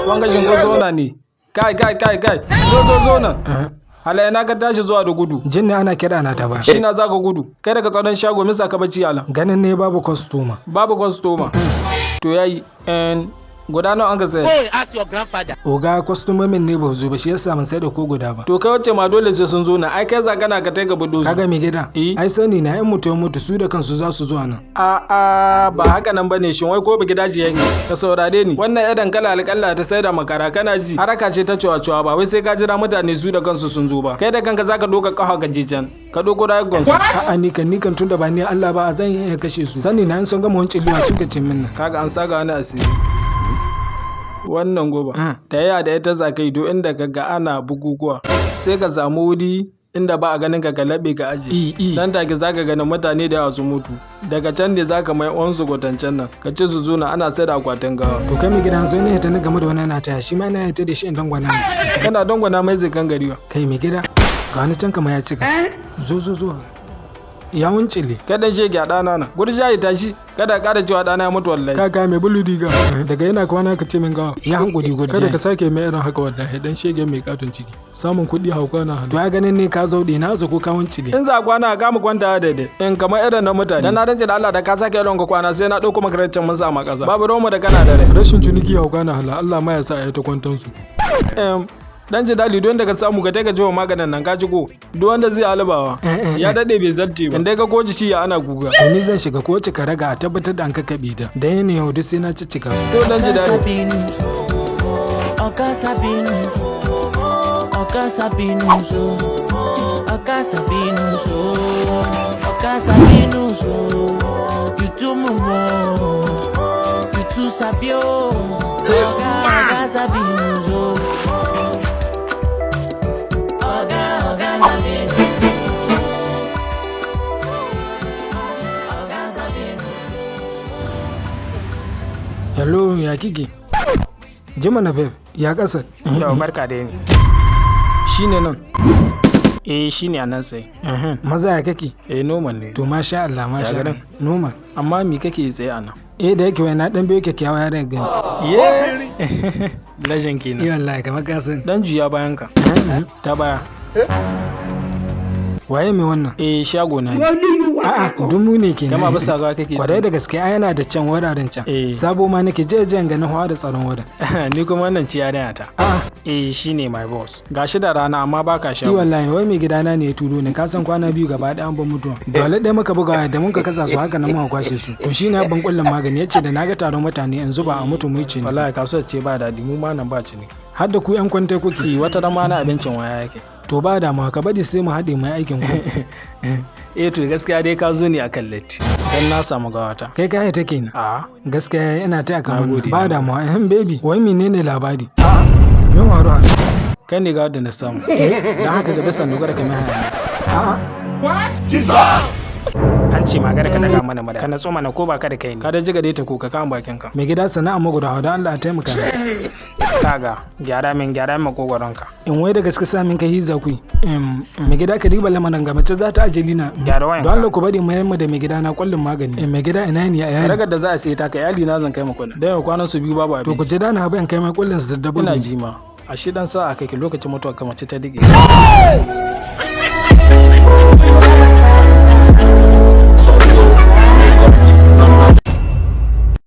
wanga shin ko zona ne kai zo nan Hala ina ka tashi zuwa da gudu. Jin ne ana kira na ta ba. Shi na za ka gudu. Kai daga tsaron shago misa ka bacci ala. Ganin ne babu kwastoma. Babu kwastoma. To yayi guda nawa an ka sayar? Boy, ask your grandfather. Oga kwastomomin ne ba zo ba shi yasa mun sai da ko guda ba. To kai wacce ma dole sai sun zo na ai kai zagana ka tai ga budo. Kaga me gida? Ai sani na in mutu su da kansu za su zo nan. A ba haka nan bane shin wai ko ba gidaje yanki. Ka saurare ni. Wannan idan kala alƙalla ta sai da makara kana ji. Haraka ce ta cewa ba wai sai ka jira mutane su da kansu sun zo ba. Kai da kanka zaka doka kafa ga jijan. Ka doko da gonsu. A'a ni kan tunda ba ni Allah ba zan iya kashe su. Sani na in sun gama wancin liwa suka ce min. Kaga an saka wani asiri. Wannan goba ta yaya da ita zakai do inda kaga ana bukukuwa sai ka samu wuri inda ba a ganin ka laɓe ka aje dan take zaka ganin mutane da yawa su mutu daga can ne zaka mai onsu gotancen nan ka ci su zuna ana sai da akwatin gawa to kai mai gidan zo ne ta ni game da wannan na taya shi ma na ta da shi in dangwana kana dangwana mai zikan gariwa kai mai gida ga wani can kama ya cika zo ya wuncile kada shege a ɗana na gurja ya tashi kada ƙara cewa ɗana ya mutu wallahi kaka mai bulu diga daga yana kwana ka ce min gawa ya hankuri gurja kada ka sake mai irin haka wallahi dan shege mai katon ciki samun kuɗi hauka na hannu to ya ganin ne ka zauɗe na ko ka wuncile in za kwana ka mu kwanta daidai in kamar irin na mutane dan na rance da Allah da ka sake irin ka kwana sai na ɗauko makarantar mun sa ma ƙasa babu romo da kana da rai rashin ciniki hauka na hala Allah ma ya sa a yi ta kwantan su dan ji dali don daga samu ga daga jiwa maganin nan ka ji ko duk wanda zai albawa ya dade bai zarce ba indai ka ko jiki ya ana guga ni zan shiga ko ci Karaga a tabbatar da an kakabe ta dan yana yau duk sai na ciccika to dan ji dali you too mumu you too sabio Sabinuso. Hello, ya kike? Jima na Fef, ya kasa? Yau barka da ni. Shine nan. Shine a nan sai. Maza ya kake? Normal ne. To masha Allah, masha Allah. Normal. Amma me kake tsaye a nan? Da yake wai na dan biyo kyakkyawa ya daga gani. Lajan kenan. Wallahi kamar ka san. Dan juya bayan ka. Ta baya. Waye mai wannan? Shago na ne. A'a, dumu ne kenan. Kama bisa ga kake. Kwarai da gaske yana da can wuraren can. Sabo ma nake je ganin hawa da tsaron wurin. Ni kuma wannan ciya da ta. Shine my boss. Gashi da rana amma baka shago. Wallahi wai mai gidana ne ya turo ni ka san kwana biyu gaba ɗaya an ban mutuwa. Dole ɗaya muka buga da mun ka kasa su haka nan muka kwashe su. To shine ban kullum magani yace da naga taron mutane yanzu ba a mutu mu ce ni. Wallahi kasuwar ce ba dadi mu ma nan ba ci ne. Har da ku yan kwantai kuke wata rama na abincin waya yake. To ba da ma ka bari sai mu haɗe mai aikin ku. To gaskiya dai ka zo ne akan latti. Dan na samu gawata. Kai kai take ni. Gaskiya ina taya ka gode. Ba da ma baby wai menene labari? Yan waro kai ne ga da na samu. Dan haka ga bisan dogara kamar haka. What? Jesus! An ce magana ka daga mana mada. Kana tsoma na ko ba ka da kai ne. Ka da jiga dai ta ko ka kan bakin ka. Mai gida sana'a magudawa don Allah ya taimaka. Kaga gyara min kokoronka. In wai da gaske sa min kai hiza ku. Mai gida ka diba lamarin ga mace za ta ajali na. Gyara wayan. Don Allah ku bari mai yamma da mai gida na kullum magani. Mai gida ina ne a ragar da za a sai ta ka iyali na zan kai maka kullum. Da yau kwanan su biyu babu abin. To ku je dana ban kai mai kullum su daddabo. Ina jima. A shi dan sa'a kai lokacin mutuwa ka mace ta dige.